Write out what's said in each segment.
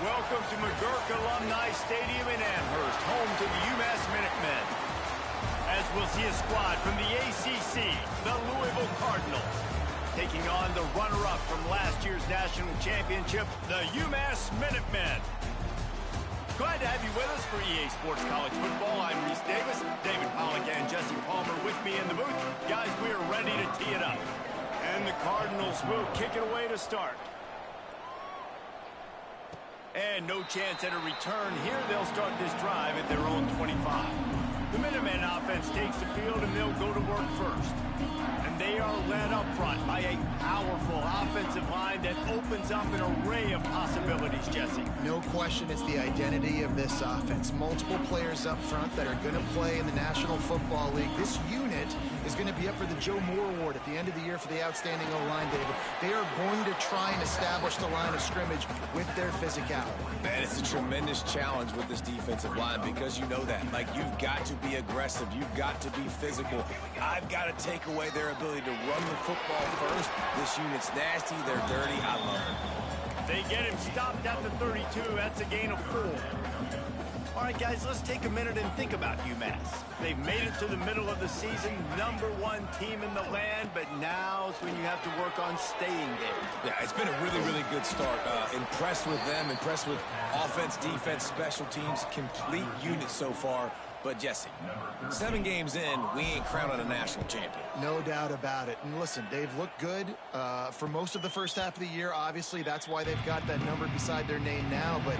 Welcome to McGurk Alumni Stadium in Amherst, home to the UMass Minutemen. As we'll see a squad from the ACC, the Louisville Cardinals, taking on the runner-up from last year's national championship, the UMass Minutemen. Glad to have you with us for EA Sports College Football. I'm Reese Davis, David Pollock and Jesse Palmer with me in the booth. Guys, we are ready to tee it up. And the Cardinals will kick it away to start. And no chance at a return here. They'll start this drive at their own 25. The Minutemen offense takes the field and they'll go to work first. And they are led up front by a powerful offensive line that opens up an array of possibilities, Jesse. No question it's the identity of this offense. Multiple players up front that are going to play in the National Football League. This unit is going to be up for the Joe Moore Award at the end of the year for the outstanding O-line, David. They are going to try and establish the line of scrimmage with their physicality. Man, it's a tremendous challenge with this defensive line because you know that. Like, you've got to be aggressive. You've got to be physical. I've got to take away their ability to run the football first. This unit's nasty. They're dirty. I love it. They get him stopped at the 32. That's a gain of 4. All right, guys, let's take a minute and think about UMass. They've made it to the middle of the season, #1 team in the land, but now's when you have to work on staying there. Yeah, it's been a really, really good start. Impressed with them, impressed with offense, defense, special teams, complete unit so far. But, Jesse, 7 games in, we ain't crowned a national champion. No doubt about it. And listen, they've looked good for most of the first half of the year. Obviously, that's why they've got that number beside their name now. But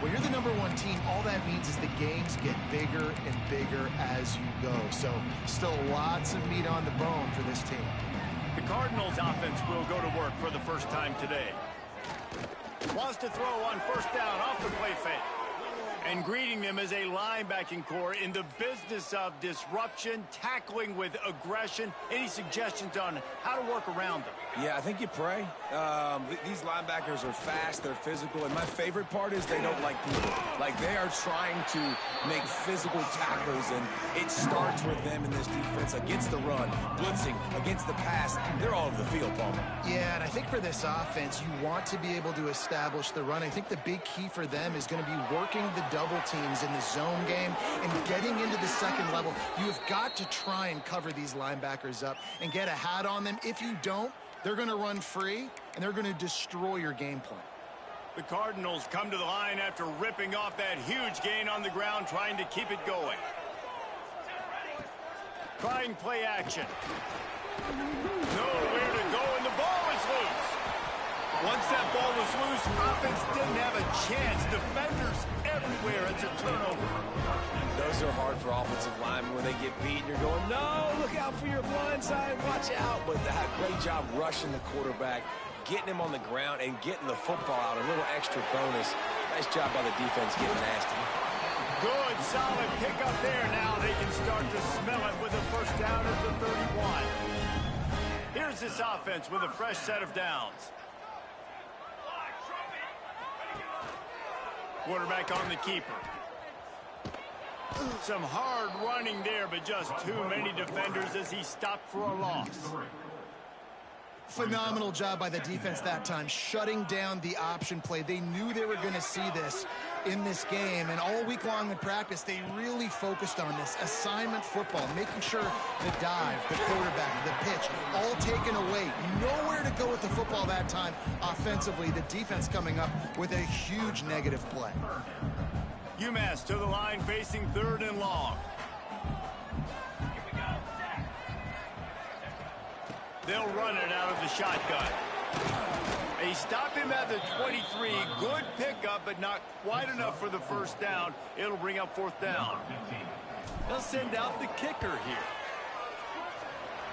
when you're the #1 team, all that means is the games get bigger and bigger as you go. So still lots of meat on the bone for this team. The Cardinals offense will go to work for the first time today. Wants to throw on first down off the play fake. And greeting them as a linebacking core in the business of disruption, tackling with aggression. Any suggestions on how to work around them? Yeah, I think you pray. These linebackers are fast, they're physical, and my favorite part is they don't like people. Like, they are trying to make physical tackles, and it starts with them in this defense against the run, blitzing, against the pass. They're all over the field, Palmer. Yeah, and I think for this offense, you want to be able to establish the run. I think the big key for them is going to be working the double teams in the zone game and getting into the second level. You have got to try and cover these linebackers up and get a hat on them. If you don't, they're going to run free and they're going to destroy your game plan. The Cardinals come to the line after ripping off that huge gain on the ground, trying to keep it going. Trying play action. Nowhere to go, and the ball is loose. Once that ball was loose, offense didn't have a chance. Defenders everywhere. It's a turnover. Those are hard for offensive linemen when they get beat. You're going, no, look out for your blind side. Watch out. But great job rushing the quarterback, getting him on the ground, and getting the football out. A little extra bonus. Nice job by the defense getting nasty. Good, solid pickup there. Now they can start to smell it with a first down at the 31. Here's this offense with a fresh set of downs. Quarterback on the keeper. Some hard running there, but just too many defenders as he stopped for a loss. Phenomenal job by the defense that time, shutting down the option play. They knew they were going to see this in this game, and all week long in practice, they really focused on this assignment football, making sure the dive, the quarterback, the pitch, all taken away. Nowhere to go with the football that time offensively. The defense coming up with a huge negative play. UMass to the line facing 3rd and long. They'll run it out of the shotgun. They stop him at the 23. Good pickup, but not quite enough for the first down. It'll bring up 4th down. They'll send out the kicker here.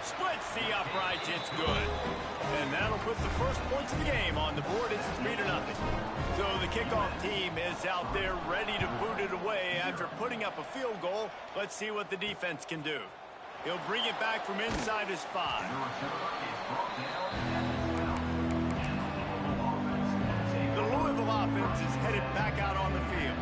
Splits the uprights. It's good. And that'll put the first points of the game on the board. It's 3-0. So the kickoff team is out there ready to boot it away after putting up a field goal. Let's see what the defense can do. He'll bring it back from inside his 5. The Louisville offense is headed back out on the field.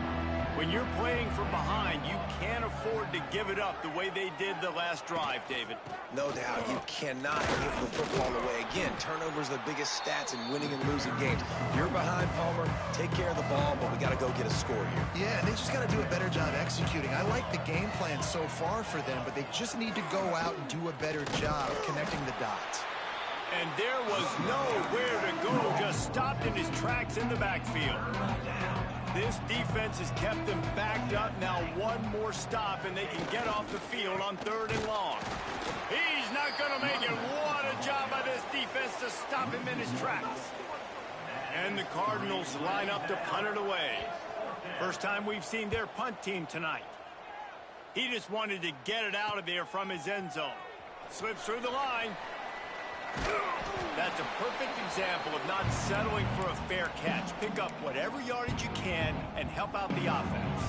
When you're playing from behind, you can't afford to give it up the way they did the last drive, David. No doubt, you cannot give the football away. Again, turnovers are the biggest stats in winning and losing games. You're behind, Palmer, take care of the ball, but we got to go get a score here. Yeah, and they just got to do a better job executing. I like the game plan so far for them, but they just need to go out and do a better job connecting the dots. And there was nowhere to go, just stopped in his tracks in the backfield. This defense has kept them backed up. Now one more stop, and they can get off the field on 3rd and long. He's not going to make it. What a job by this defense to stop him in his tracks. And the Cardinals line up to punt it away. First time we've seen their punt team tonight. He just wanted to get it out of there from his end zone. Slips through the line. That's a perfect example of not settling for a fair catch. Pick up whatever yardage you can and help out the offense.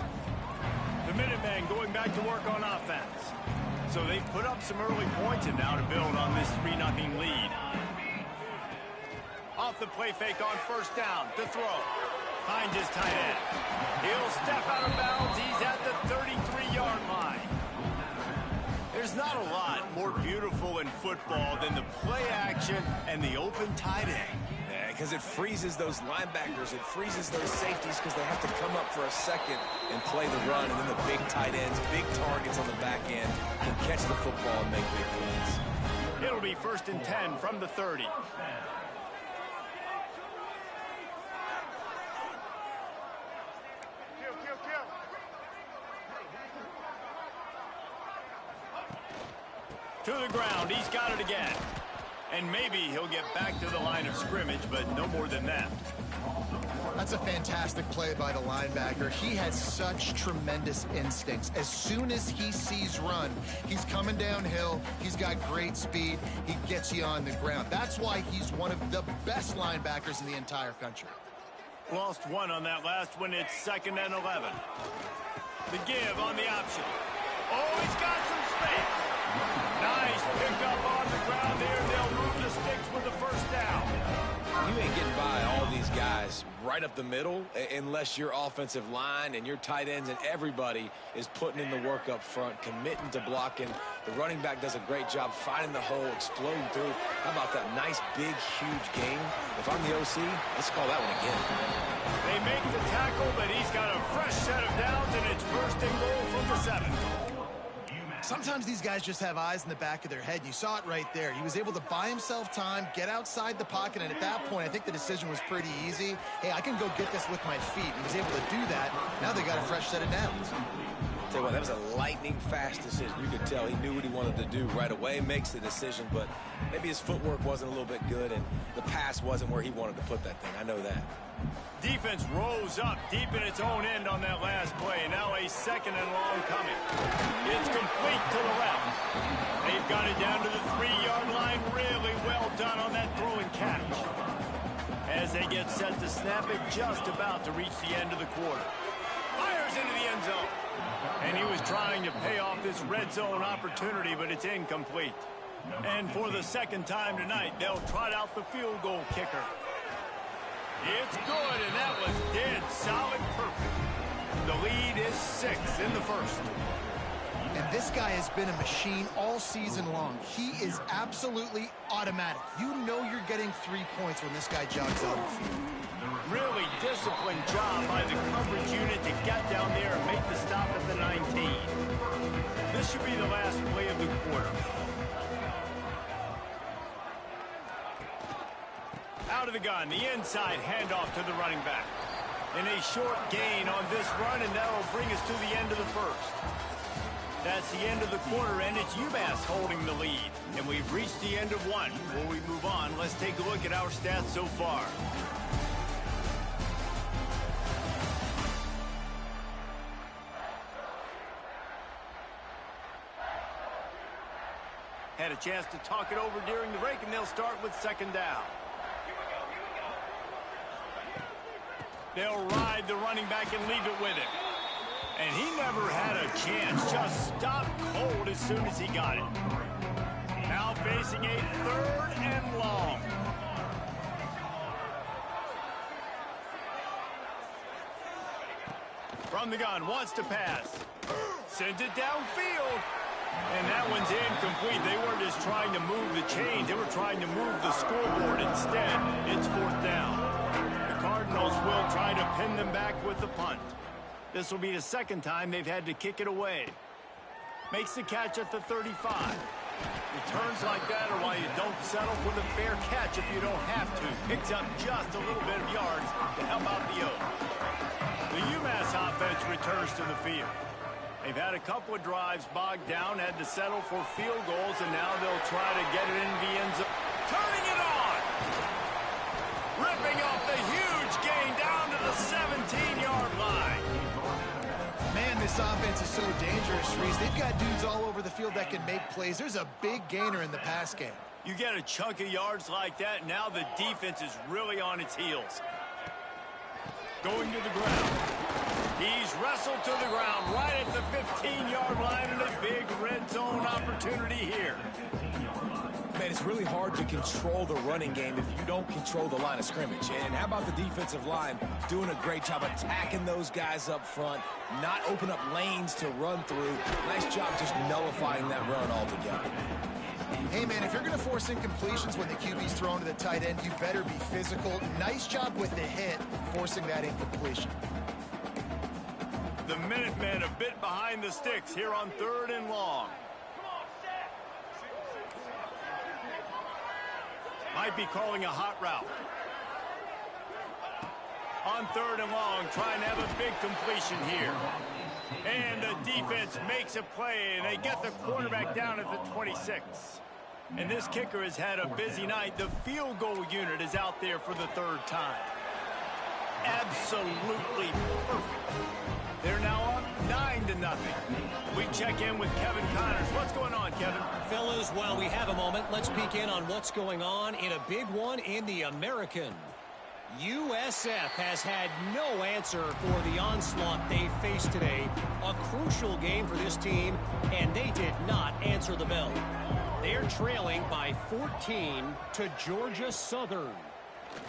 The Minutemen going back to work on offense. So they've put up some early points and now to build on this 3-0 lead. Off the play fake on 1st down to throw. Finds his tight end. He'll step out of bounds. He's at the 33-yard line. There's not a lot more beautiful in football than the play action and the open tight end. Yeah, because it freezes those linebackers. It freezes those safeties because they have to come up for a second and play the run. And then the big tight ends, big targets on the back end can catch the football and make big plays. It'll be 1st and 10 from the 30. To the ground, he's got it again. And maybe he'll get back to the line of scrimmage, but no more than that. That's a fantastic play by the linebacker. He has such tremendous instincts. As soon as he sees run, he's coming downhill. He's got great speed. He gets you on the ground. That's why he's one of the best linebackers in the entire country. Lost one on that last one. It's 2nd and 11. The give on the option. Oh, he's got some space. Nice pickup on the ground there. They'll move the sticks with the 1st down. You ain't getting by all these guys right up the middle unless your offensive line and your tight ends and everybody is putting in the work up front, committing to blocking. The running back does a great job finding the hole, exploding through. How about that nice, big, huge gain? If I'm the OC, let's call that one again. They make the tackle, but he's got a fresh set of downs, and it's 1st and goal from the 7. Sometimes these guys just have eyes in the back of their head. You saw it right there. He was able to buy himself time, get outside the pocket, and at that point, I think the decision was pretty easy. Hey, I can go get this with my feet. He was able to do that. Now they got a fresh set of downs. Tell you what, that was a lightning-fast decision. You could tell he knew what he wanted to do right away, makes the decision, but maybe his footwork wasn't a little bit good, and the pass wasn't where he wanted to put that thing. I know that. Defense rose up deep in its own end on that last play. Now a 2nd and long coming. It's complete to the left. They've got it down to the 3-yard line. Really well done on that throw and catch. As they get set to snap it, just about to reach the end of the quarter. Fires into the end zone. And he was trying to pay off this red zone opportunity, but it's incomplete. And for the 2nd time tonight, they'll trot out the field goal kicker. It's good, and that was dead solid perfect. The lead is 6 in the 1st. And this guy has been a machine all season long. He is absolutely automatic. You know you're getting 3 points when this guy jogs out the field. Really disciplined job by the coverage unit to get down there and make the stop at the 19. This should be the last play of the quarter. Out of the gun, the inside handoff to the running back. And a short gain on this run, and that'll bring us to the end of the 1st. That's the end of the quarter, and it's UMass holding the lead. And we've reached the end of one. Before we move on, let's take a look at our stats so far. Had a chance to talk it over during the break, and they'll start with 2nd down. They'll ride the running back and leave it with him. And he never had a chance. Just stopped cold as soon as he got it. Now facing a 3rd and long. From the gun, wants to pass. Sends it downfield. And that one's incomplete. They weren't just trying to move the chains. They were trying to move the scoreboard. Instead, it's 4th down. The Cardinals will try to pin them back with the punt. This will be the 2nd time they've had to kick it away. Makes the catch at the 35. Returns like that are why you don't settle for the fair catch if you don't have to. Picks up just a little bit of yards to help out the Oaks. The UMass offense returns to the field. They've had a couple of drives bogged down, had to settle for field goals, and now they'll try to get it into the end zone. Turning it on! Ripping off the huge gain down to the 17-yard line. Man, this offense is so dangerous, Reese. They've got dudes all over the field that can make plays. There's a big gainer in the pass game. You get a chunk of yards like that, now the defense is really on its heels. Going to the ground. He's wrestled to the ground right at the 15-yard line, and a big red zone opportunity here. Man, it's really hard to control the running game if you don't control the line of scrimmage. And how about the defensive line doing a great job attacking those guys up front, not open up lanes to run through. Nice job just nullifying that run altogether. Hey, man, if you're going to force incompletions when the QB's thrown to the tight end, you better be physical. Nice job with the hit, forcing that incompletion. The Minutemen a bit behind the sticks here on 3rd and long. Might be calling a hot route. On 3rd and long, trying to have a big completion here. And the defense makes a play, and they get the quarterback down at the 26. And this kicker has had a busy night. The field goal unit is out there for the 3rd time. Absolutely perfect. They're now up 9-0. We check in with Kevin Connors. What's going on, Kevin? Fellas, while we have a moment, let's peek in on what's going on in a big one in the American. USF has had no answer for the onslaught they faced today. A crucial game for this team, and they did not answer the bell. They're trailing by 14 to Georgia Southern.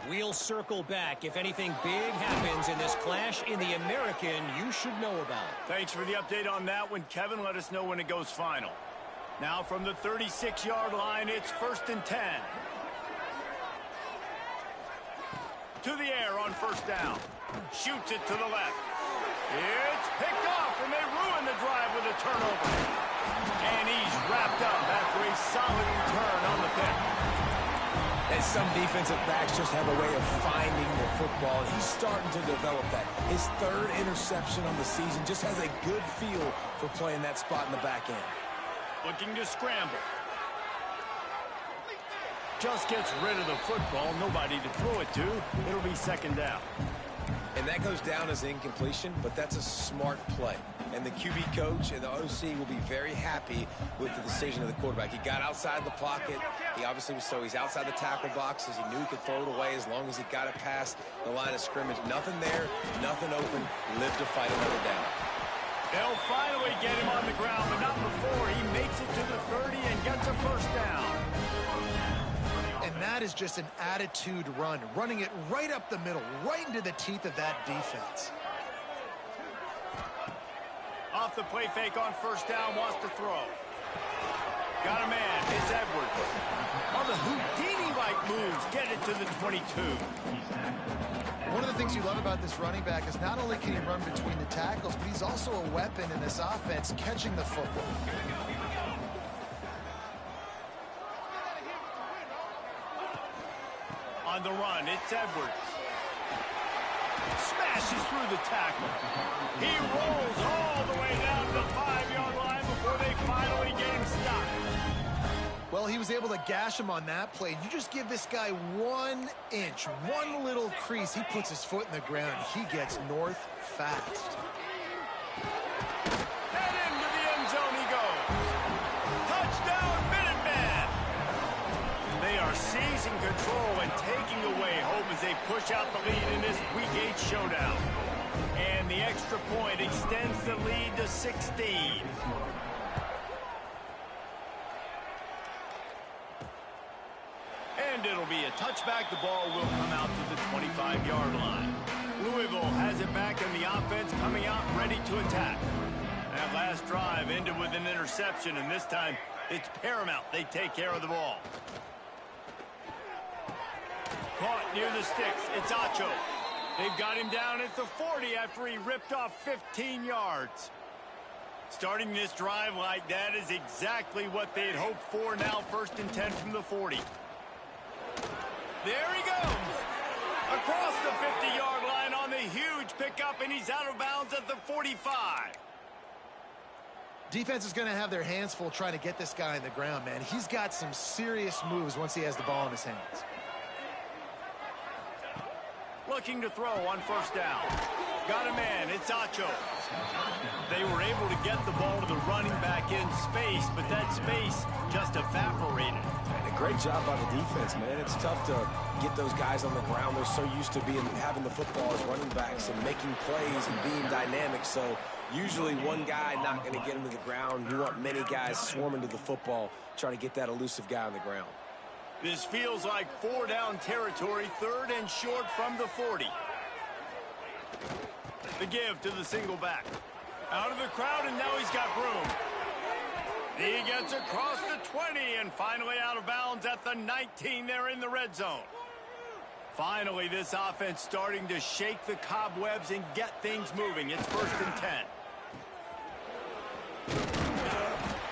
We'll circle back if anything big happens in this clash in the American you should know about. Thanks for the update on that one, Kevin. Let us know when it goes final. Now from the 36-yard line, it's 1st and 10. To the air on 1st down. Shoots it to the left. It's picked off, and they ruin the drive with a turnover. And he's wrapped up after a solid return on the pick. And some defensive backs just have a way of finding the football. He's starting to develop that. His 3rd interception on the season just has a good feel for playing that spot in the back end. Looking to scramble. Just gets rid of the football. Nobody to throw it to. It'll be 2nd down. And that goes down as incompletion, but that's a smart play. And the QB coach and the OC will be very happy with the decision of the quarterback. He got outside the pocket. He obviously was he's outside the tackle boxes. He knew he could throw it away as long as he got it past the line of scrimmage. Nothing there, nothing open. Live to fight another down. They'll finally get him on the ground, but not before he makes it to the 30 and gets a 1st down. And that is just an attitude run, running it right up the middle, right into the teeth of that defense. Off the play fake on 1st down, wants to throw. Got a man, it's Edwards. On the Houdini-like moves, get it to the 22. One of the things you love about this running back is not only can he run between the tackles, but he's also a weapon in this offense, catching the football. On the run, it's Edwards. Smashes through the tackle. He rolls all the way down to the 5-yard line before they finally get him stopped. Well, he was able to gash him on that play. You just give this guy 1 inch, one little crease. He puts his foot in the ground. He gets north fast. And into the end zone he goes. Touchdown, Minutemen! They are seizing control and taking away hope as they push out the lead in this Week 8 showdown. And the extra point extends the lead to 16. And it'll be a touchback. The ball will come out to the 25-yard line. Louisville has it back in the offense, coming out ready to attack. That last drive ended with an interception, and this time it's paramount they take care of the ball. Caught near the sticks. It's Acho. They've got him down at the 40 after he ripped off 15 yards. Starting this drive like that is exactly what they'd hoped for. Now 1st and 10 from the 40. There he goes. Across the 50-yard line on the huge pickup, and he's out of bounds at the 45. Defense is going to have their hands full trying to get this guy on the ground, man. He's got some serious moves once he has the ball in his hands. Looking to throw on 1st down. Got a man. It's Acho. They were able to get the ball to the running back in space, but that space just evaporated. And a great job by the defense, man. It's tough to get those guys on the ground. They're so used to having the football as running backs and making plays and being dynamic. So usually one guy not going to get him to the ground. You want many guys swarming to the football, trying to get that elusive guy on the ground. This feels like 4-down territory, 3rd and short from the 40. The give to the single back. Out of the crowd, and now he's got room. He gets across the 20 and finally out of bounds at the 19 there in the red zone. Finally, this offense starting to shake the cobwebs and get things moving. It's 1st and 10.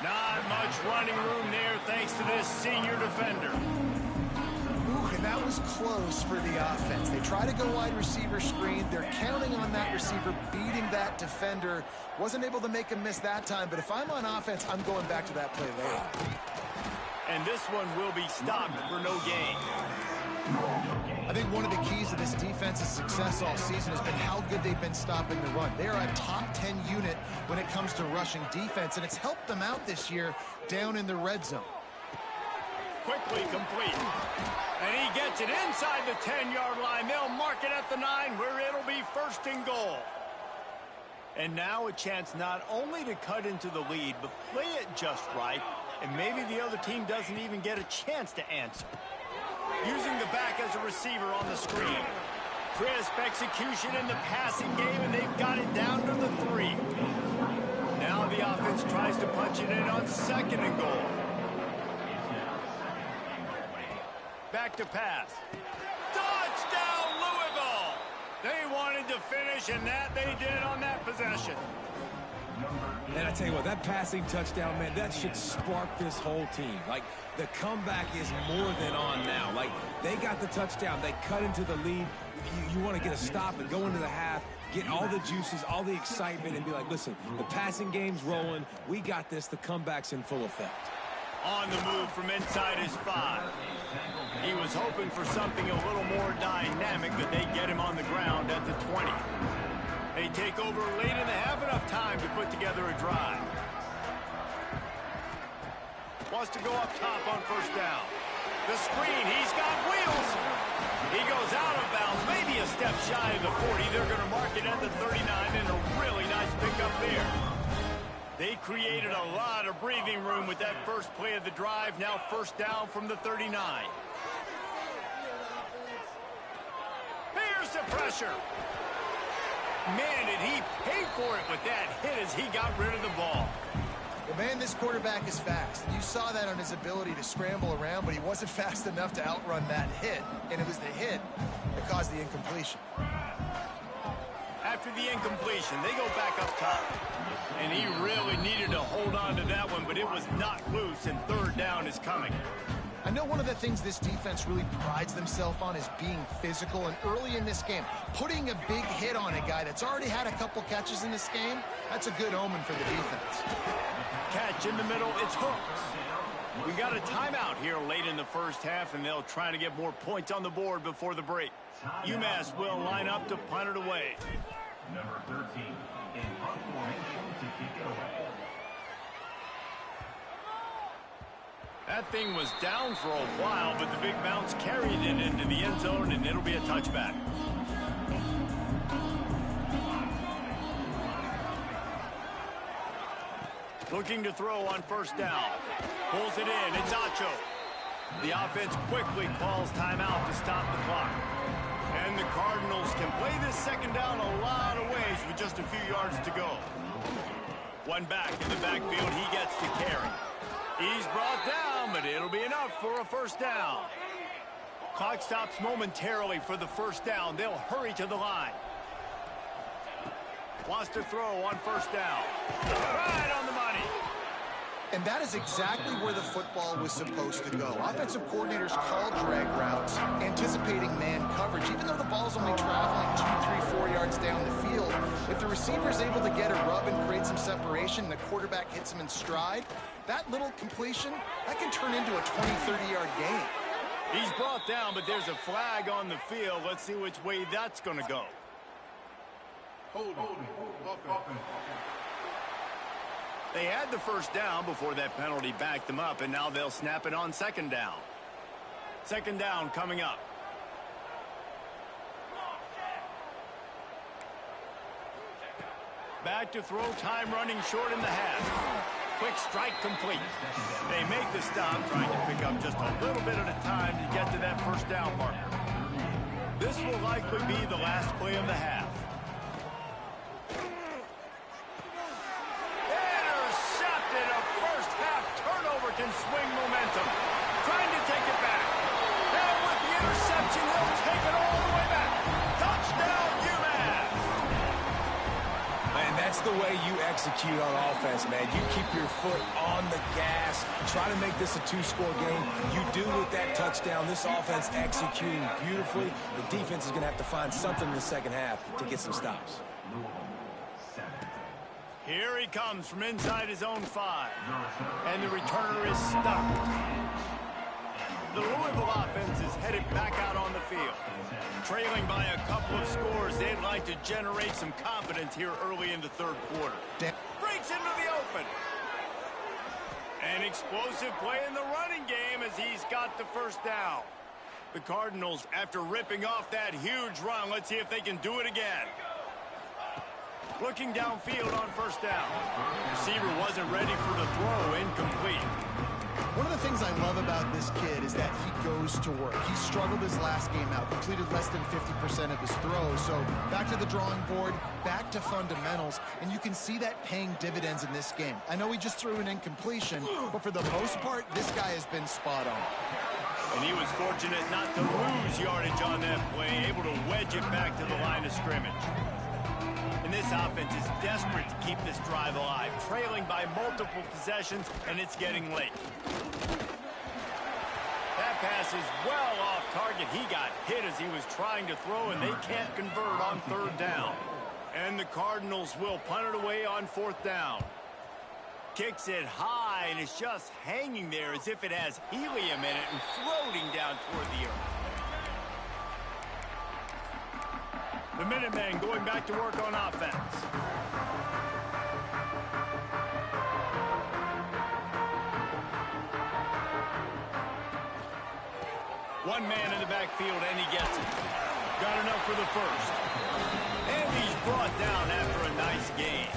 Not much running room there thanks to this senior defender. Ooh, and that was close for the offense. They try to go wide receiver screen. They're counting on that receiver beating that defender. Wasn't able to make him miss that time, but if I'm on offense, I'm going back to that play later. And this one will be stopped for no gain. I think one of the keys to this defense's success all season has been how good they've been stopping the run. They are a top 10 unit when it comes to rushing defense, and it's helped them out this year down in the red zone. Quickly complete. And he gets it inside the 10-yard line. They'll mark it at the 9 where it'll be 1st and goal. And now a chance not only to cut into the lead, but play it just right, and maybe the other team doesn't even get a chance to answer. Using the back as a receiver on the screen. Crisp execution in the passing game, and they've got it down to the 3. Now the offense tries to punch it in on 2nd and goal. Back to pass. Touchdown, Louisville! They wanted to finish, and that they did on that possession. And I tell you what, that passing touchdown, man, that should spark this whole team. Like, the comeback is more than on now. Like, they got the touchdown. They cut into the lead. You want to get a stop and go into the half, get all the juices, all the excitement, and be like, listen, the passing game's rolling. We got this. The comeback's in full effect. On the move from inside his 5. He was hoping for something a little more dynamic, but they get him on the ground at the 20. They take over late and they have enough time to put together a drive. Wants to go up top on 1st down. The screen, he's got wheels. He goes out of bounds, maybe a step shy of the 40. They're going to mark it at the 39, and a really nice pickup there. They created a lot of breathing room with that first play of the drive. Now 1st down from the 39. Here's the pressure. Man, did he pay for it with that hit as he got rid of the ball. Well, man, this quarterback is fast. You saw that on his ability to scramble around, but he wasn't fast enough to outrun that hit, and it was the hit that caused the incompletion. After the incompletion, they go back up top. And he really needed to hold on to that one, but it was not loose, and 3rd down is coming. I know one of the things this defense really prides themselves on is being physical, and early in this game, putting a big hit on a guy that's already had a couple catches in this game, that's a good omen for the defense. Catch in the middle, it's Hooks. We got a timeout here late in the 1st half, and they'll try to get more points on the board before the break. UMass will line up to punt it away. Number 13 in punt formation to kick it away. That thing was down for a while, but the big bounce carried it into the end zone, and it'll be a touchback. Looking to throw on 1st down. Pulls it in. It's Acho. The offense quickly calls timeout to stop the clock. And the Cardinals can play this this second down a lot of ways with just a few yards to go. One back in the backfield, he gets to carry. He's brought down, but it'll be enough for a first down. Clock stops momentarily for the first down. They'll hurry to the line. Wants to throw on first down. Right on the money. And that is exactly where the football was supposed to go. Offensive coordinators call drag routes, anticipating man coverage. Even though the ball's only traveling 2, 3, 4 yards down the field, if the receiver is able to get a rub and create some separation and the quarterback hits him in stride, that little completion, that can turn into a 20, 30-yard gain. He's brought down, but there's a flag on the field. Let's see which way that's going to go. They had the first down before that penalty backed them up, and now they'll snap it on second down. Second down coming up. Back to throw, time running short in the half. Quick strike complete. They make the stop, trying to pick up just a little bit at a time to get to that first down marker. This will likely be the last play of the half. Intercepted. A first half turnover can swing momentum. Trying to take it back. And with the interception, he'll take it all the way back. Touchdown, UMass. And that's the way you execute on offense, man. You keep your foot on the gas. Try to make this a two-score game. You do with that touchdown. This offense executing beautifully. The defense is going to have to find something in the second half to get some stops. Here he comes from inside his own 5. And the returner is stopped. The Louisville offense is headed back out on the field. Trailing by a couple of scores, they'd like to generate some confidence here early in the third quarter. Breaks into the open. An explosive play in the running game as he's got the first down. The Cardinals, after ripping off that huge run, let's see if they can do it again. Looking downfield on first down. Receiver wasn't ready for the throw, incomplete. One of the things I love about this kid is that he goes to work. He struggled his last game out, completed less than 50% of his throws. So back to the drawing board, back to fundamentals, and you can see that paying dividends in this game. I know he just threw an incompletion, but for the most part, this guy has been spot on. And he was fortunate not to lose yardage on that play, able to wedge it back to the line of scrimmage. And this offense is desperate to keep this drive alive, trailing by multiple possessions, and it's getting late. That pass is well off target. He got hit as he was trying to throw, and they can't convert on third down. And the Cardinals will punt it away on fourth down. Kicks it high, and it's just hanging there as if it has helium in it and floating down toward the earth. The Minutemen going back to work on offense. One man in the backfield, and he gets it. Got enough for the first. And he's brought down after a nice game.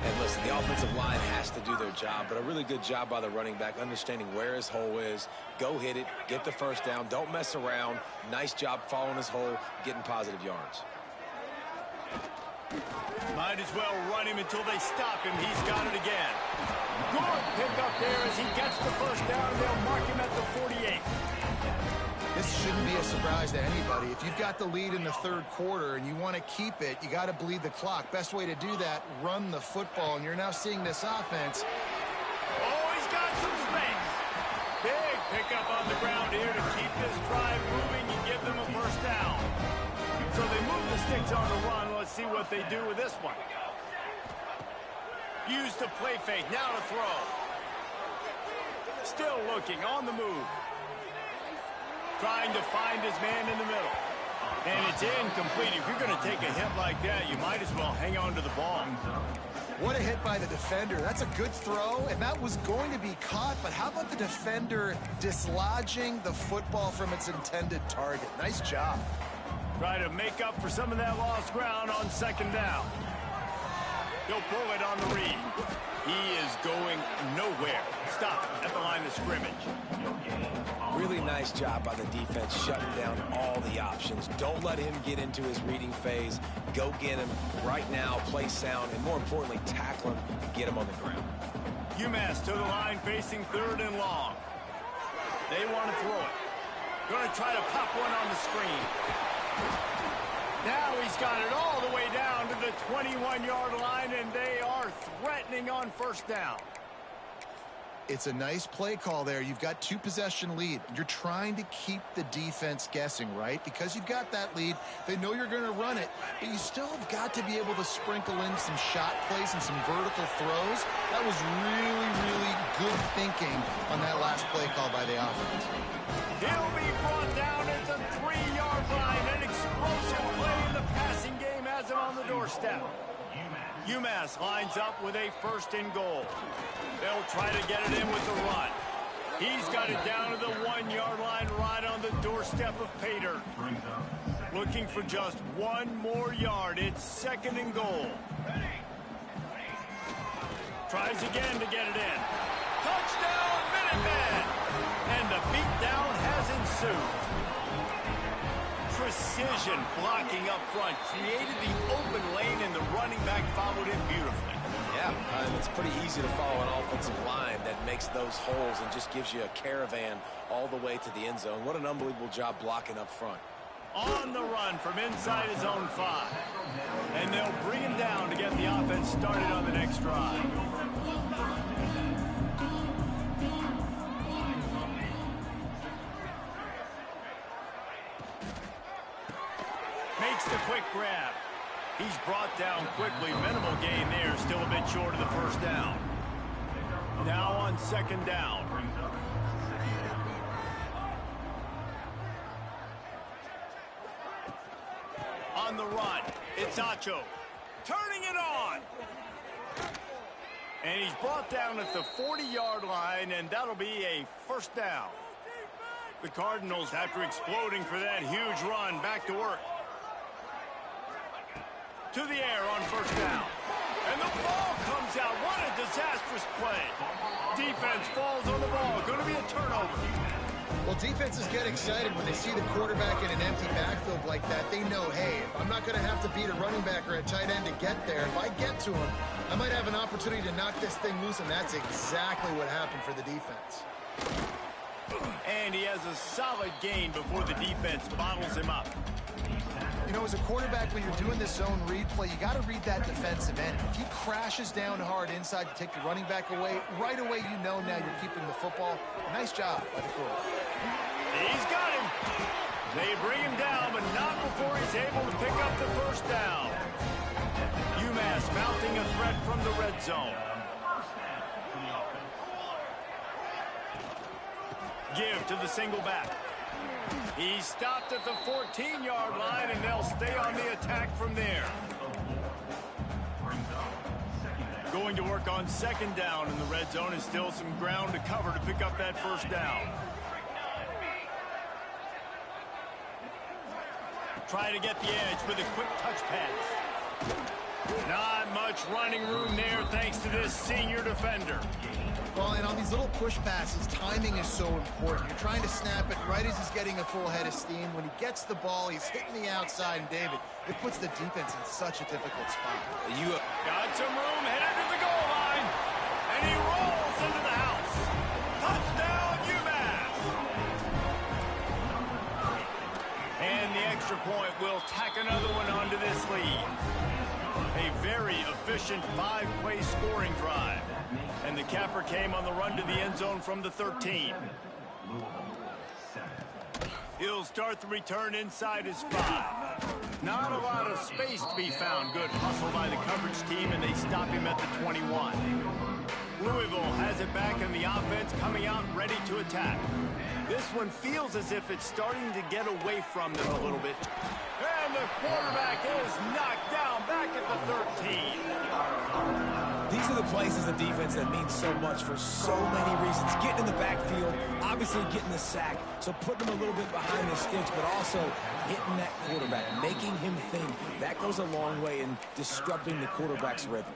And listen, the offensive line has to do their job, but a really good job by the running back, understanding where his hole is. Go hit it, get the first down, don't mess around. Nice job following his hole, getting positive yards. Might as well run him until they stop him. He's got it again. Good pickup there as he gets the first down. They'll mark him at the 48. This shouldn't be a surprise to anybody. If you've got the lead in the third quarter and you want to keep it, you got to bleed the clock. Best way to do that, run the football. And you're now seeing this offense. Oh, he's got some space. Big pickup on the ground here to keep this drive moving and give them a first down. So they move the sticks on the run. Let's see what they do with this one. Use the play fake. Now to throw. Still looking on the move. Trying to find his man in the middle. And it's incomplete. If you're going to take a hit like that, you might as well hang on to the ball. What a hit by the defender. That's a good throw, and that was going to be caught. But how about the defender dislodging the football from its intended target? Nice job. Try to make up for some of that lost ground on second down. He'll pull it on the read. He is going nowhere. Stop at the line of scrimmage. Really nice job by the defense shutting down all the options. Don't let him get into his reading phase. Go get him right now, play sound, and more importantly, tackle him and get him on the ground. UMass to the line facing 3rd and long. They want to throw it. Going to try to pop one on the screen. Now he's got it all the way down to the 21-yard line, and they are threatening on 1st down. It's a nice play call there. You've got 2-possession lead. You're trying to keep the defense guessing, right? Because you've got that lead. They know you're going to run it, but you still have got to be able to sprinkle in some shot plays and some vertical throws. That was really, really good thinking on that last play call by the offense. He'll be brought down at the 3-yard line. An explosive play in the passing game has him on the doorstep. UMass lines up with a 1st and goal. They'll try to get it in with the run. He's got it down to the 1-yard line right on the doorstep of Pater. Looking for just 1 more yard. It's 2nd and goal. Tries again to get it in. Touchdown, Minutemen! And the beatdown has ensued. Precision blocking up front created the open lane, and the running back followed it beautifully. Yeah, it's pretty easy to follow an offensive line that makes those holes and just gives you a caravan all the way to the end zone. What an unbelievable job blocking up front. On the run from inside his own 5. And they'll bring him down to get the offense started on the next drive. Makes the quick grab. He's brought down quickly. Minimal gain there. Still a bit short of the 1st down. Now on 2nd down. On the run, it's Acho. Turning it on. And he's brought down at the 40-yard line, and that'll be a 1st down. The Cardinals, after exploding for that huge run, back to work. To the air on 1st down. And the ball comes out. What a disastrous play. Defense falls on the ball. Going to be a turnover. Well, defenses get excited when they see the quarterback in an empty backfield like that. They know, hey, if I'm not going to have to beat a running back or a tight end to get there, if I get to him, I might have an opportunity to knock this thing loose, and that's exactly what happened for the defense. And he has a solid gain before the defense bottles him up. You know, as a quarterback, when you're doing this zone read play, you got to read that defensive end. If he crashes down hard inside to take the running back away, right away you know now you're keeping the football. Nice job by the quarterback. He's got him. They bring him down, but not before he's able to pick up the 1st down. UMass mounting a threat from the red zone. Give to the single back. He stopped at the 14-yard line, and they'll stay on the attack from there. Going to work on 2nd down in the red zone, and still some ground to cover to pick up that 1st down. Try to get the edge with a quick touch pass. Not much running room there thanks to this senior defender. Well, and on these little push passes, timing is so important. You're trying to snap it right as he's getting a full head of steam. When he gets the ball, he's hitting the outside, and David, it puts the defense in such a difficult spot. You got some room, headed to the goal line, and he rolls into the house. Touchdown, UMass! And the extra point will tack another one onto this lead. A very efficient 5-play scoring drive. And the capper came on the run to the end zone from the 13. He'll start the return inside his 5. Not a lot of space to be found. Good hustle by the coverage team, and they stop him at the 21. Louisville has it back, and the offense coming out ready to attack. This one feels as if it's starting to get away from them a little bit. And the quarterback is knocked down back at the 13. These are the plays as a defense that mean so much for so many reasons. Getting in the backfield, obviously getting the sack, so putting him a little bit behind the sticks, but also hitting that quarterback, making him think. That goes a long way in disrupting the quarterback's rhythm.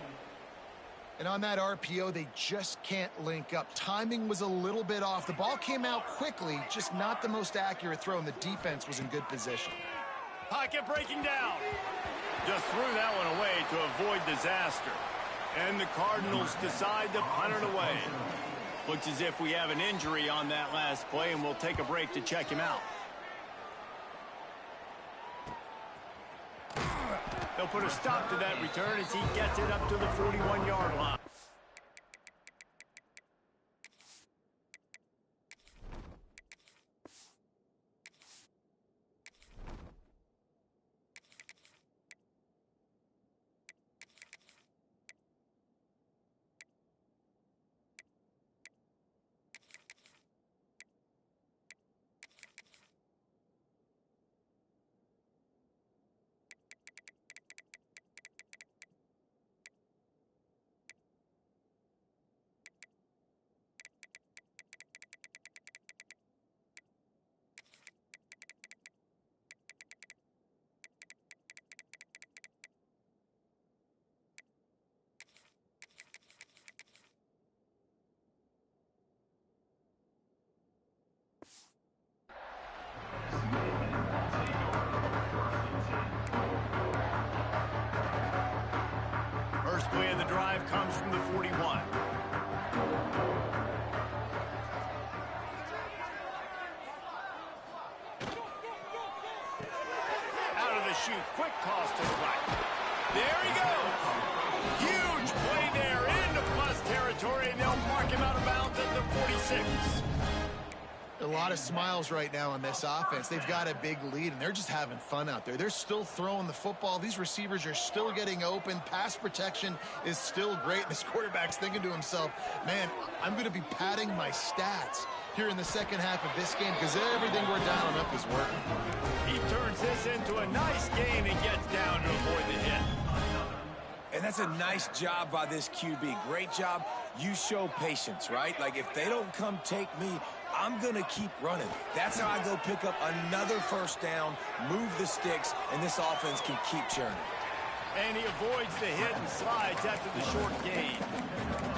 And on that RPO, they just can't link up. Timing was a little bit off. The ball came out quickly, just not the most accurate throw, and the defense was in good position. Pocket breaking down. Just threw that one away to avoid disaster. And the Cardinals decide to punt it away. Looks as if we have an injury on that last play, and we'll take a break to check him out. They'll put a stop to that return as he gets it up to the 41-yard line. First play of the drive comes from the 41. Out of the chute, quick toss to the right. There he goes. Huge play there into plus territory, and they'll mark him out of bounds at the 46. A lot of smiles right now on this offense. They've got a big lead, and they're just having fun out there. They're still throwing the football. These receivers are still getting open. Pass protection is still great. This quarterback's thinking to himself, man, I'm going to be padding my stats here in the second half of this game because everything we're dialing up is working. He turns this into a nice gain and gets down to avoid the hit. And that's a nice job by this QB. Great job. You show patience, right? Like, if they don't come take me, I'm going to keep running. That's how I go pick up another first down, move the sticks, and this offense can keep churning. And he avoids the hit and slides after the short gain.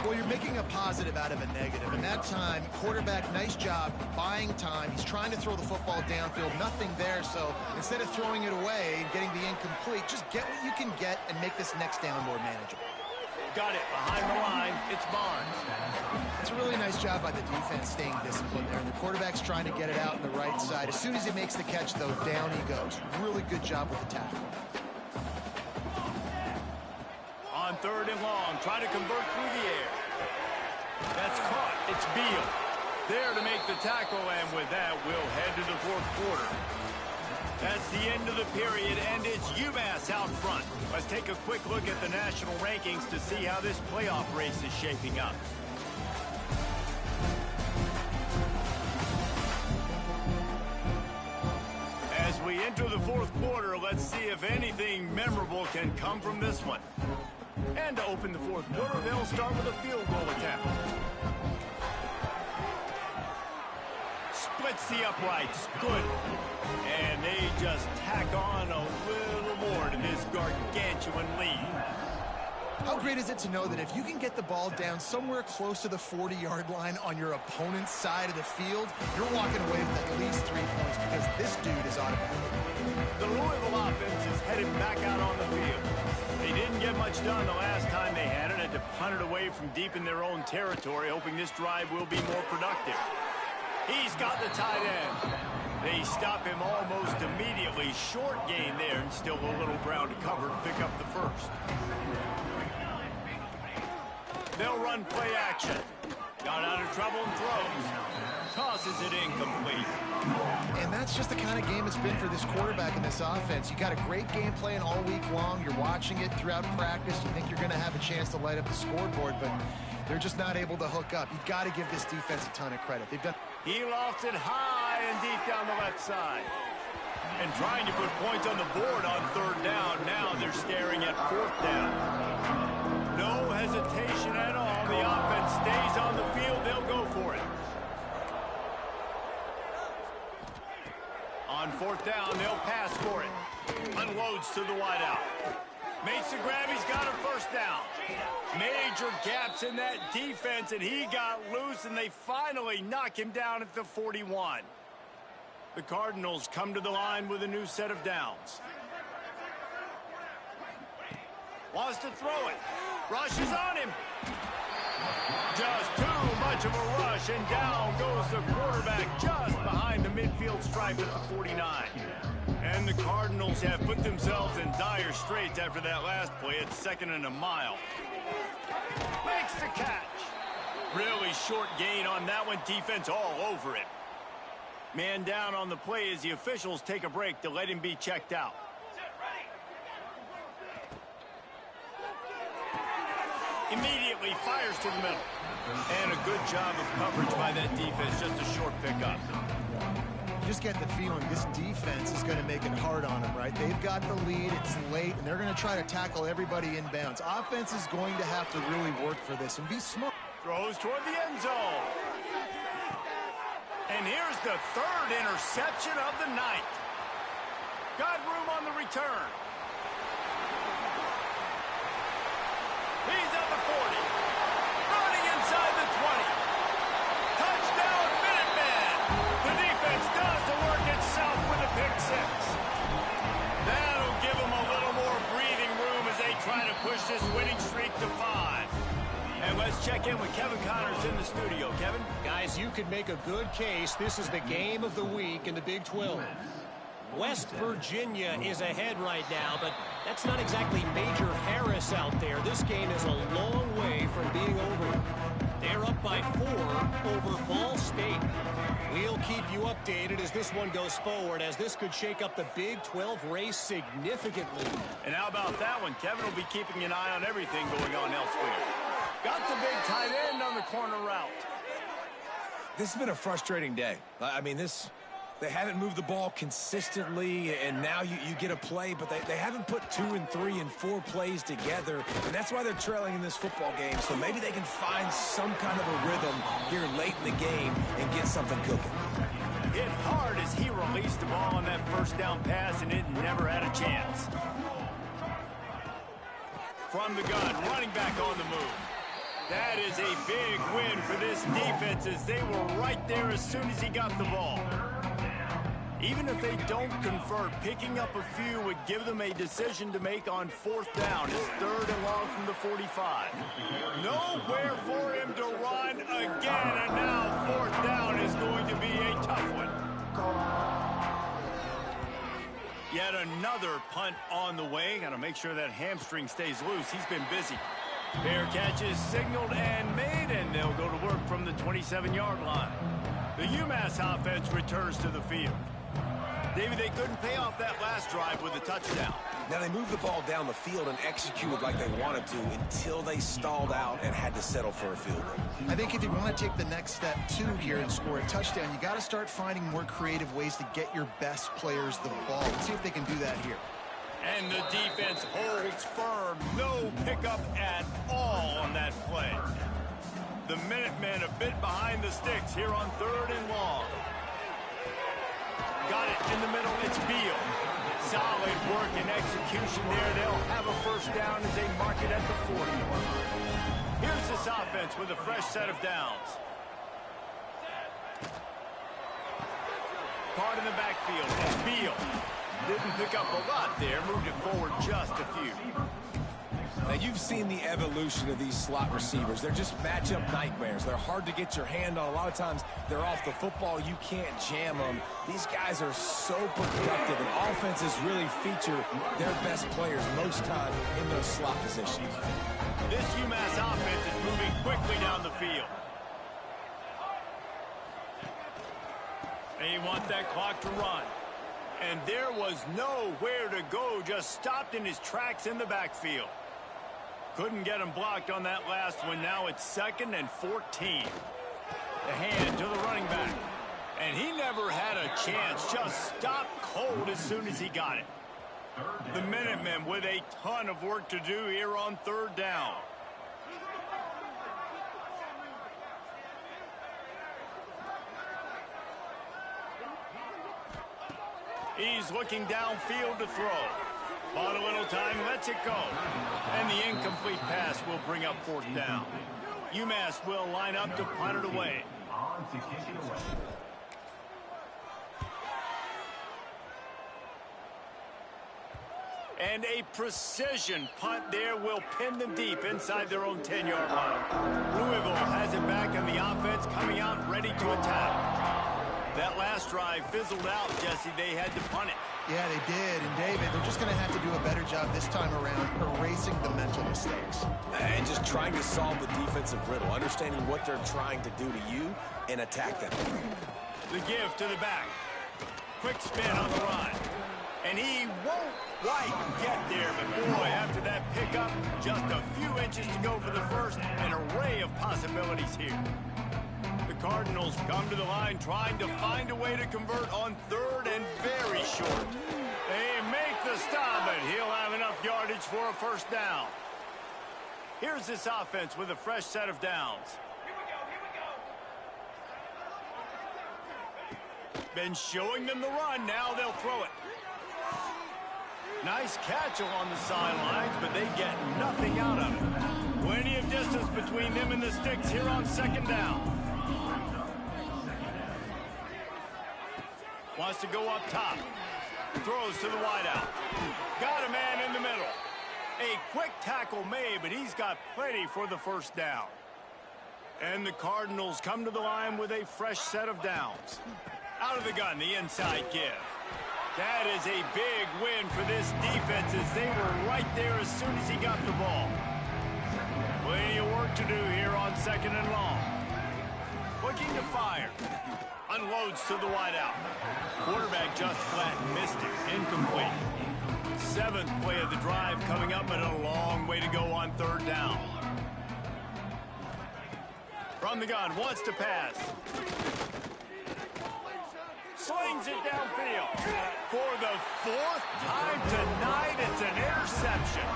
Well, you're making a positive out of a negative. And that time, quarterback, nice job buying time. He's trying to throw the football downfield. Nothing there. So instead of throwing it away and getting the incomplete, just get what you can get and make this next down more manageable. Got it behind the line. It's Barnes. It's a really nice job by the defense staying disciplined there. And the quarterback's trying to get it out on the right side. As soon as he makes the catch, though, down he goes. Really good job with the tackle. On third and long, try to convert through the air. That's caught. It's Beal. There to make the tackle, and with that, we'll head to the fourth quarter. That's the end of the period, and it's UMass out front. Let's take a quick look at the national rankings to see how this playoff race is shaping up. As we enter the fourth quarter, let's see if anything memorable can come from this one. And to open the fourth quarter, they'll start with a field goal attempt. Splits the uprights. Good. And they just tack on a little more to this gargantuan lead. How great is it to know that if you can get the ball down somewhere close to the 40-yard line on your opponent's side of the field, you're walking away with at least 3 points because this dude is automatic. The Louisville offense is headed back out on the field. They didn't get much done the last time they had it, had to punt it away from deep in their own territory, hoping this drive will be more productive. He's got the tight end. They stop him almost immediately. Short gain there, and still a little ground to cover to pick up the first. They'll run play action. Got out of trouble and throws. Tosses it incomplete. And that's just the kind of game it's been for this quarterback in this offense. You got a great game plan all week long. You're watching it throughout practice. You think you're going to have a chance to light up the scoreboard, but they're just not able to hook up. You got to give this defense a ton of credit. They've done. He lofts it high and deep down the left side. And trying to put points on the board on third down. Now they're staring at fourth down. No hesitation at all. The offense stays on the field. They'll go for it. On fourth down, they'll pass for it. Unloads to the wideout. Makes the grab, he's got a first down. Major gaps in that defense, and he got loose, and they finally knock him down at the 41. The Cardinals come to the line with a new set of downs. Wants to throw it. Rush is on him. Just too much of a rush, and down goes the quarterback just behind the midfield stripe at the 49. And the Cardinals have put themselves in dire straits after that last play. It's 2nd and a mile. Makes the catch. Really short gain on that one. Defense all over it. Man down on the play as the officials take a break to let him be checked out. Immediately fires to the middle. And a good job of coverage by that defense. Just a short pickup. Just get the feeling this defense is going to make it hard on them, right? They've got the lead, it's late, and they're going to try to tackle everybody inbounds. Offense is going to have to really work for this and be smart. Throws toward the end zone. And here's the 3rd interception of the night. Got room on the return. He's at the 40. Running inside the 20. Touchdown, Minutemen. The defense does the work itself with a pick 6. That'll give them a little more breathing room as they try to push this winning streak to 5. And let's check in with Kevin Connors in the studio. Kevin? Guys, you could make a good case. This is the game of the week in the Big 12. West Virginia is ahead right now, but that's not exactly Major Harris out there. This game is a long way from being over. They're up by 4 over Ball State. We'll keep you updated as this one goes forward, as this could shake up the Big 12 race significantly. And how about that one? Kevin will be keeping an eye on everything going on elsewhere. Got the big tight end on the corner route. This has been a frustrating day. I mean, they haven't moved the ball consistently, and now you get a play, but they haven't put 2 and 3 and 4 plays together, and that's why they're trailing in this football game. So maybe they can find some kind of a rhythm here late in the game and get something cooking. Hit hard as he released the ball on that first down pass, and it never had a chance. From the gun, running back on the move. That is a big win for this defense as they were right there as soon as he got the ball. Even if they don't convert, picking up a few would give them a decision to make on 4th down. It's 3rd and long from the 45. Nowhere for him to run again, and now 4th down is going to be a tough one. Yet another punt on the way. Got to make sure that hamstring stays loose. He's been busy. Fair catches signaled and made, and they'll go to work from the 27-yard line. The UMass offense returns to the field. David, they couldn't pay off that last drive with a touchdown. Now, they moved the ball down the field and executed like they wanted to until they stalled out and had to settle for a field goal. I think if you want to take the next step, too, here and score a touchdown, you got to start finding more creative ways to get your best players the ball. Let's see if they can do that here. And the defense holds firm. No pickup at all on that play. The Minutemen a bit behind the sticks here on 3rd and long. Got it in the middle. It's Beal. Solid work and execution there. They'll have a first down as they mark it at the 40. Here's this offense with a fresh set of downs. Caught in the backfield. It's Beal. Didn't pick up a lot there. Moved it forward just a few. Now, you've seen the evolution of these slot receivers. They're just matchup nightmares. They're hard to get your hand on. A lot of times, they're off the football. You can't jam them. These guys are so productive, and offenses really feature their best players most time in those slot positions. This UMass offense is moving quickly down the field. They want that clock to run. And there was nowhere to go, just stopped in his tracks in the backfield. Couldn't get him blocked on that last one. Now it's 2nd and 14. The hand to the running back. And he never had a chance, just stopped cold as soon as he got it. The Minutemen with a ton of work to do here on 3rd down. He's looking downfield to throw. Bought a little time, lets it go. And the incomplete pass will bring up fourth down. UMass will line up to punt it away. On to kick it away. And a precision punt there will pin them deep inside their own 10-yard line. Louisville has it back on the offense, coming out ready to attack. That last drive fizzled out, Jesse. They had to punt it. Yeah, they did. And, David, they're just going to have to do a better job this time around erasing the mental mistakes. And just trying to solve the defensive riddle, understanding what they're trying to do to you and attack them. The give to the back. Quick spin on the run. And he won't quite get there, but boy, after that pickup, just a few inches to go for the first. An array of possibilities here. The Cardinals come to the line trying to find a way to convert on third and very short. They make the stop, but he'll have enough yardage for a first down. Here's this offense with a fresh set of downs. Been showing them the run, now they'll throw it. Nice catch along the sidelines, but they get nothing out of it. Plenty of distance between them and the sticks here on second down. Wants to go up top. Throws to the wideout. Got a man in the middle. A quick tackle made, but he's got plenty for the first down. And the Cardinals come to the line with a fresh set of downs. Out of the gun, the inside give. That is a big win for this defense as they were right there as soon as he got the ball. Plenty of work to do here on second and long. Looking to fire. Unloads to the wideout. Quarterback just flat missed it. Incomplete. Seventh play of the drive coming up, but a long way to go on third down. From the gun, wants to pass. Slings it downfield. For the fourth time tonight, it's an interception.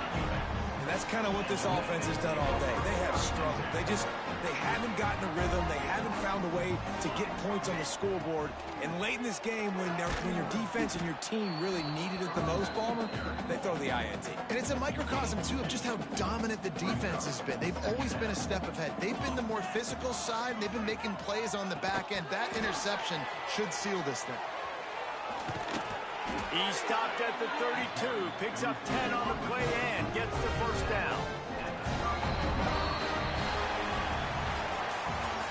And that's kind of what this offense has done all day. They have struggled. They haven't gotten a rhythm. They haven't found a way to get points on the scoreboard. And late in this game, when your defense and your team really needed it the most, Balmer, they throw the INT. And it's a microcosm, too, of just how dominant the defense has been. They've always been a step ahead. They've been the more physical side, and they've been making plays on the back end. That interception should seal this thing. He stopped at the 32, picks up 10 on the play and gets the first down.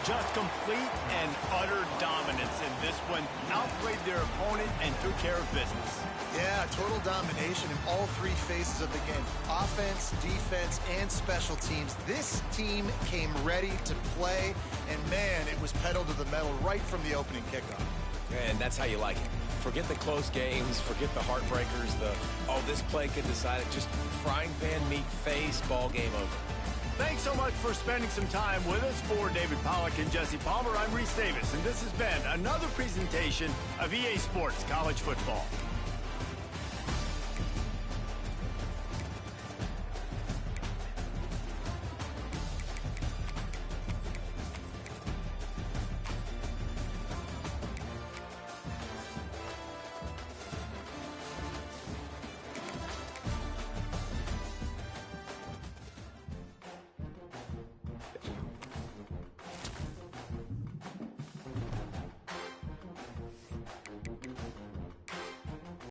Just complete and utter dominance in this one. Outplayed their opponent and took care of business. Yeah, total domination in all three phases of the game. Offense, defense, and special teams. This team came ready to play, and man, it was pedal to the metal right from the opening kickoff. And that's how you like it. Forget the close games, forget the heartbreakers, this play could decide it. Just frying pan meat face, ball game over. Thanks so much for spending some time with us. For David Pollack and Jesse Palmer, I'm Reese Davis, and this has been another presentation of EA Sports College Football.